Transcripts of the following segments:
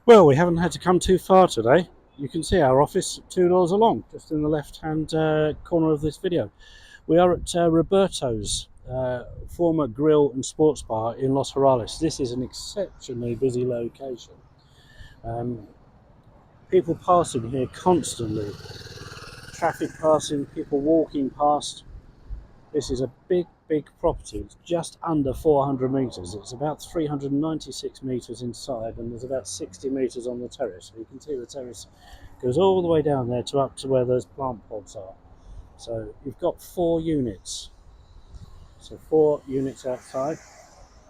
Well, we haven't had to come too far today. You can see our office 2 doors along, just in the left-hand corner of this video. We are at Roberto's former grill and sports bar in Los Jarales. This is an exceptionally busy location. Um, People passing here constantly, traffic passing, people walking past. This is a big property. It's just under 400 metres. It's about 396 metres inside, and there's about 60 metres on the terrace. So you can see the terrace goes all the way down there to up to where those plant pods are. So you've got 4 units. So 4 units outside.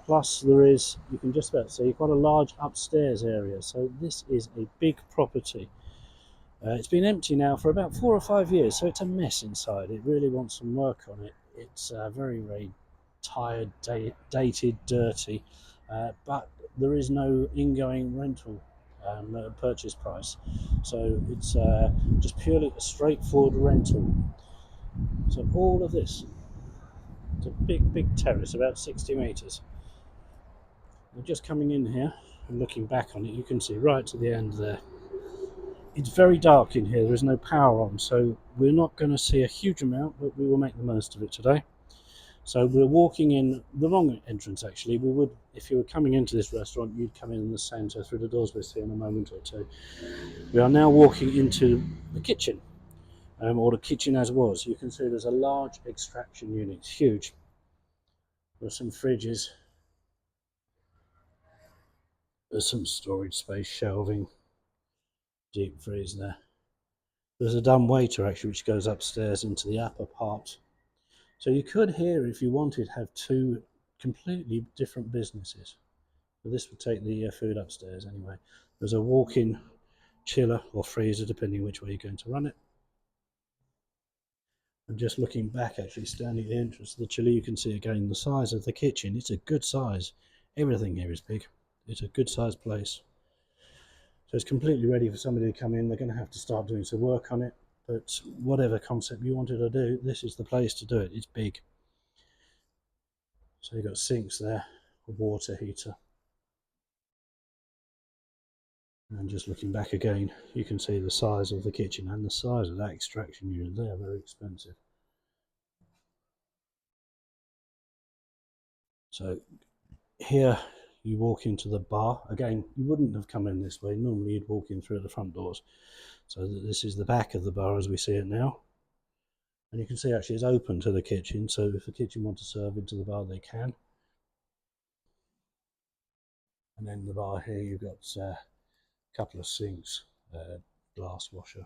Plus there is, you can just about see, quite a large upstairs area. So this is a big property. It's been empty now for about 4 or 5 years, so it's a mess inside. It really wants some work on it. It's very tired, dated, dirty, but there is no ingoing rental purchase price. So it's just purely a straightforward rental. So all of this, it's a big terrace, about 60 metres. We're just coming in here and looking back on it, you can see right to the end there. It's very dark in here, there is no power on, so we're not going to see a huge amount, but we will make the most of it today. So we're walking in the wrong entrance actually. We would, if you were coming into this restaurant, you'd come in the centre through the doors we'll see in a moment or two. We are now walking into the kitchen, or the kitchen as was. You can see there's a large extraction unit, it's huge. There's some fridges, there's some storage space, shelving, deep freeze there. There's a dumb waiter actually which goes upstairs into the upper part. So you could here, if you wanted, have two completely different businesses. But this would take the food upstairs anyway. There's a walk-in chiller or freezer, depending which way you're going to run it. And just looking back, actually standing at the entrance of the chiller, you can see again the size of the kitchen. It's a good size. Everything here is big. It's a good sized place. So it's completely ready for somebody to come in. They're going to have to start doing some work on it. But whatever concept you wanted to do, this is the place to do it. It's big. So you've got sinks there, a water heater. And just looking back again, you can see the size of the kitchen and the size of that extraction unit. They are very expensive. So here you walk into the bar. Again, you wouldn't have come in this way. Normally you'd walk in through the front doors. So this is the back of the bar as we see it now. And you can see actually it's open to the kitchen. So if the kitchen want to serve into the bar, they can. And then the bar here, you've got a couple of sinks, glass washer,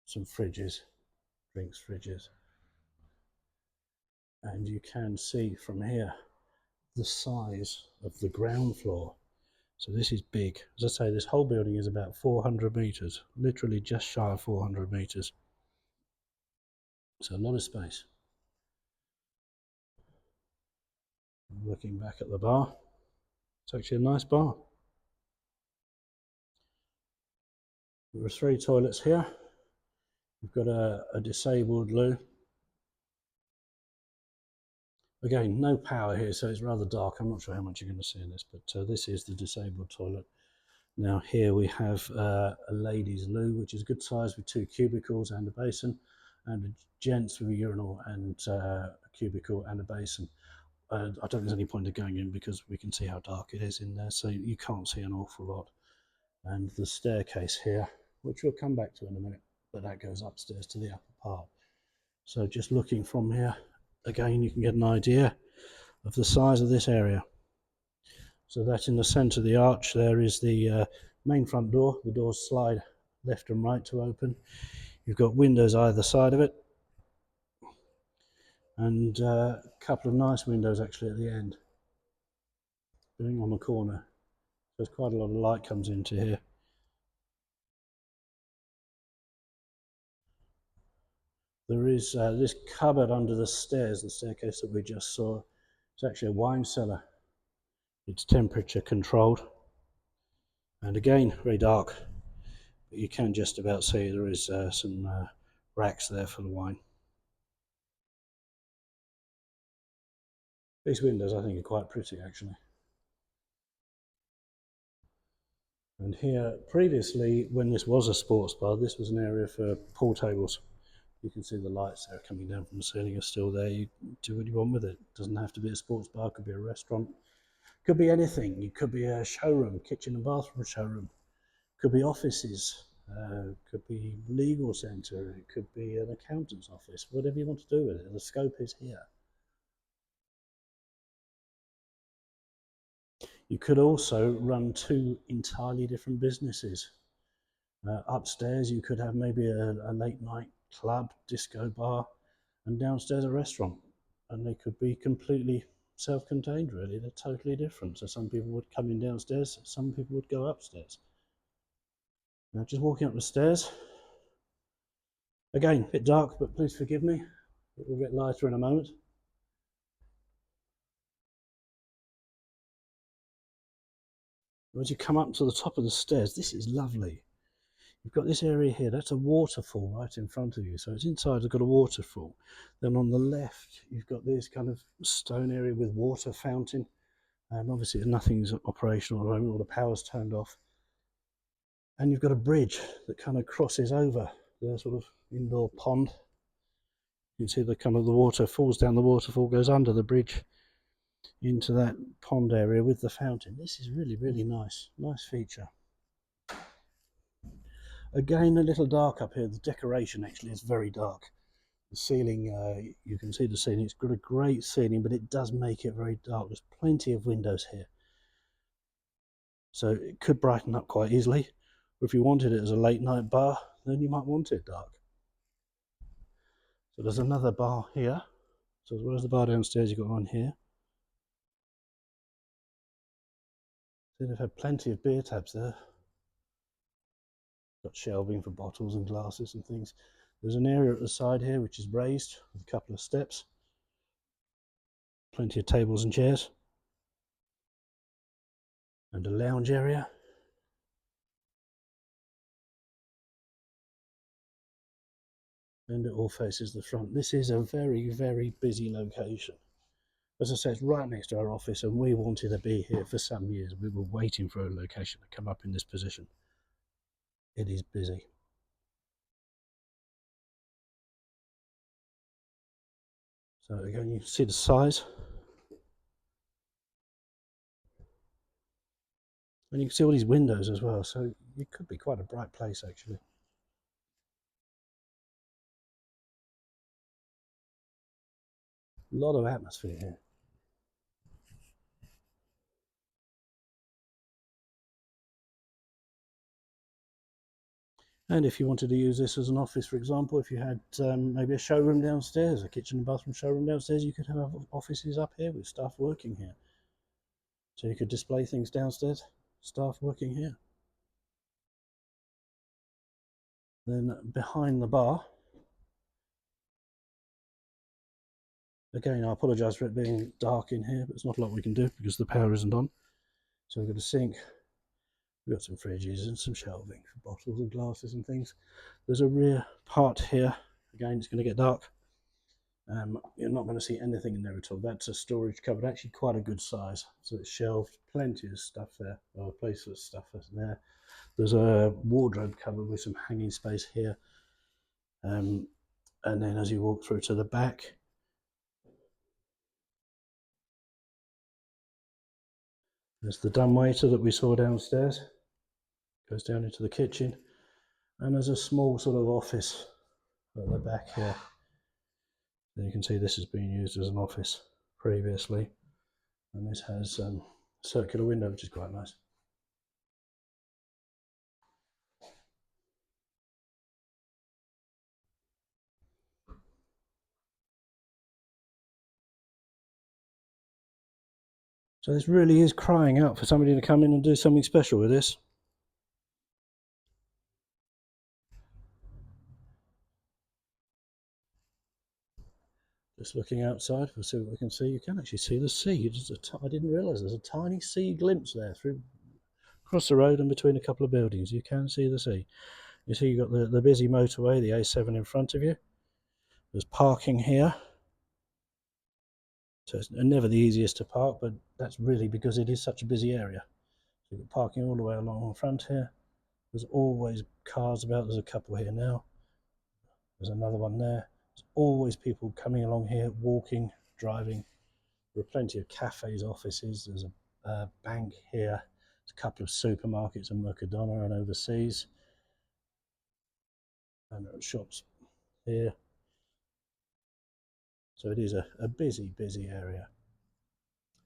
some fridges, drinks fridges. And you can see from here the size of the ground floor. So this is big. As I say, this whole building is about 400 metres, literally just shy of 400 metres. So a lot of space. Looking back at the bar, it's actually a nice bar. There are 3 toilets here. We've got a disabled loo. Again, no power here, so it's rather dark. I'm not sure how much you're going to see in this, but this is the disabled toilet. Now here we have a ladies' loo, which is good size with 2 cubicles and a basin, and a gents with a urinal and a cubicle and a basin. I don't think there's any point of going in because we can see how dark it is in there, so you can't see an awful lot. And the staircase here, which we'll come back to in a minute, but that goes upstairs to the upper part. So just looking from here, again, you can get an idea of the size of this area. So that in the centre of the arch there is the main front door. The doors slide left and right to open. You've got windows either side of it, and a couple of nice windows actually at the end, being on the corner. So there's quite a lot of light comes into here. There is this cupboard under the stairs, the staircase that we just saw. It's actually a wine cellar. It's temperature controlled, and again very dark, but you can just about see there is some racks there for the wine. These windows I think are quite pretty actually. And here, previously, when this was a sports bar, this was an area for pool tables. You can see the lights there coming down from the ceiling are still there. You do what you want with it. It doesn't have to be a sports bar, it could be a restaurant. It could be anything. It could be a showroom, kitchen and bathroom showroom. It could be offices. Could be legal centre. It could be an accountant's office. Whatever you want to do with it. The scope is here. You could also run two entirely different businesses. Upstairs, you could have maybe a late night club, disco bar, and downstairs a restaurant. And they could be completely self contained, really. They're totally different. So some people would come in downstairs, some people would go upstairs. Now, just walking up the stairs. Again, a bit dark, but please forgive me. It will get lighter in a moment. As you come up to the top of the stairs, this is lovely. You've got this area here, that's a waterfall right in front of you. So it's inside, it's got a waterfall. Then on the left, you've got this kind of stone area with water fountain. Obviously, nothing's operational at the moment, all the power's turned off. And you've got a bridge that kind of crosses over the sort of indoor pond. You can see the kind of the water falls down the waterfall, goes under the bridge into that pond area with the fountain. This is really, really nice. Nice feature. Again, a little dark up here. The decoration actually is very dark. The ceiling, you can see the ceiling. It's got a great ceiling, but it does make it very dark. There's plenty of windows here. So it could brighten up quite easily. Or if you wanted it as a late night bar, then you might want it dark. So there's another bar here. So as well as the bar downstairs, you've got one here. So they've had plenty of beer tabs there. Got shelving for bottles and glasses and things. There's an area at the side here which is raised with a couple of steps. Plenty of tables and chairs. And a lounge area. And it all faces the front. This is a very, very busy location. As I said, it's right next to our office, and we wanted to be here for some years. We were waiting for a location to come up in this position. It is busy. So again, you can see the size. And you can see all these windows as well, so it could be quite a bright place actually. A lot of atmosphere here. And if you wanted to use this as an office, for example, if you had maybe a showroom downstairs, a kitchen and bathroom showroom downstairs, you could have offices up here with staff working here. So you could display things downstairs, staff working here. Then behind the bar, again, I apologise for it being dark in here, but there's not a lot we can do because the power isn't on. So we've got a sink, we've got some fridges and some shelving for bottles and glasses and things. There's a rear part here. Again, it's going to get dark. You're not going to see anything in there at all. That's a storage cupboard, actually quite a good size. So it's shelved, plenty of stuff there, or a place for stuff there. There's a wardrobe cupboard with some hanging space here. And then as you walk through to the back, there's the dumbwaiter that we saw downstairs. Goes down into the kitchen. And there's a small sort of office at the back here. So you can see this has been used as an office previously. And this has a circular window, which is quite nice. So this really is crying out for somebody to come in and do something special with this. Just looking outside, we'll see what we can see. You can actually see the sea. I didn't realise there's a tiny sea glimpse there through across the road and between a couple of buildings. You can see the sea. You see you've got the busy motorway, the A7 in front of you. There's parking here. So it's never the easiest to park, but that's really because it is such a busy area. So you've got parking all the way along the front here. There's always cars about. There's a couple here now. There's another one there. There's always people coming along here, walking, driving. There are plenty of cafes, offices. There's a bank here. There's a couple of supermarkets in Mercadona and overseas. And there are shops here. So it is a busy, busy area.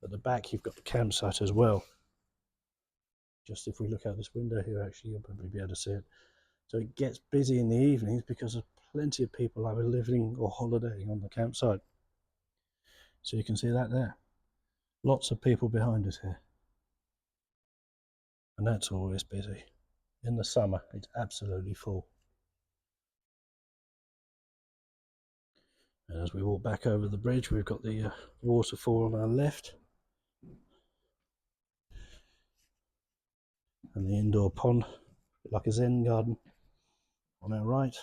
At the back, you've got the campsite as well. Just if we look out this window here, actually, you'll probably be able to see it. So it gets busy in the evenings because there's plenty of people either living or holidaying on the campsite. So you can see that there. Lots of people behind us here. And that's always busy. In the summer, it's absolutely full. And as we walk back over the bridge, we've got the waterfall on our left. And the indoor pond, like a Zen garden, on our right.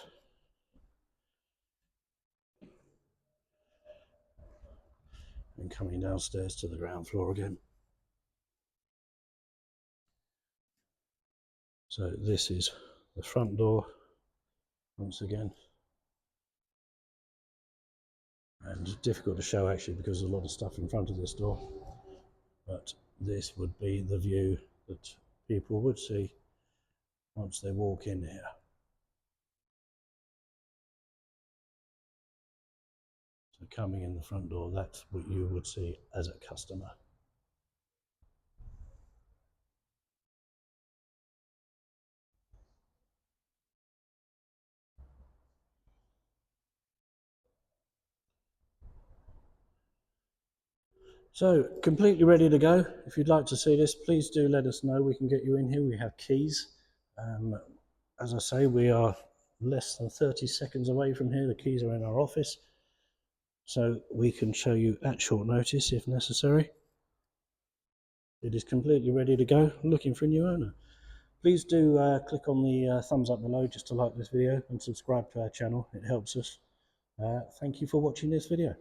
And coming downstairs to the ground floor again. So this is the front door, once again. And it's difficult to show actually because there's a lot of stuff in front of this door. But this would be the view that people would see once they walk in here. So coming in the front door, that's what you would see as a customer. So completely ready to go. If you'd like to see this, please do let us know. We can get you in here. We have keys. As I say, we are less than 30 seconds away from here. The keys are in our office. So we can show you at short notice if necessary. It is completely ready to go, looking for a new owner. Please do click on the thumbs up below just to like this video and subscribe to our channel. It helps us. Thank you for watching this video.